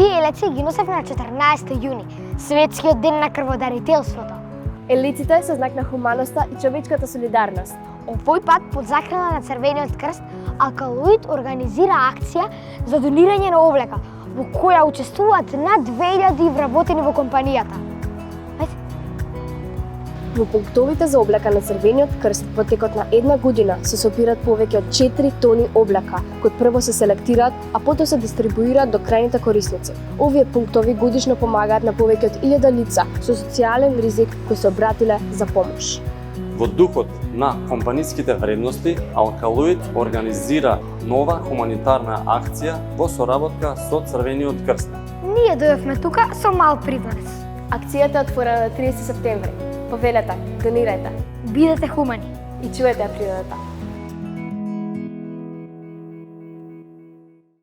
Овие елеци ги носевме на 14 јуни, светскиот ден на крводарителството. Елиците се знак на хуманоста и човечката солидарност. Овој пат под закрила на Црвениот крст, Алкалоид организира акција за донирање на облека, во која учествуваат над 2000 вработени во компанијата. Во пунктовите за облека на Црвениот крст во текот на една година се собираат повеќе од 4 тони облека, кои прво се селектираат, а потоа се дистрибуираат до крајните корисници. Овие пунктови годишно помагаат на повеќе од 1000 лица со социјален ризик кои се обратиле за помош. Во духот на компаниските вредности, Алкалоид организира нова хуманитарна акција во соработка со Црвениот крст. Ние дојдовме тука со мал принос. Акцијата е отворена на 30 септември. Повелете, донирајте Бидете хумани. и чуете ја природата.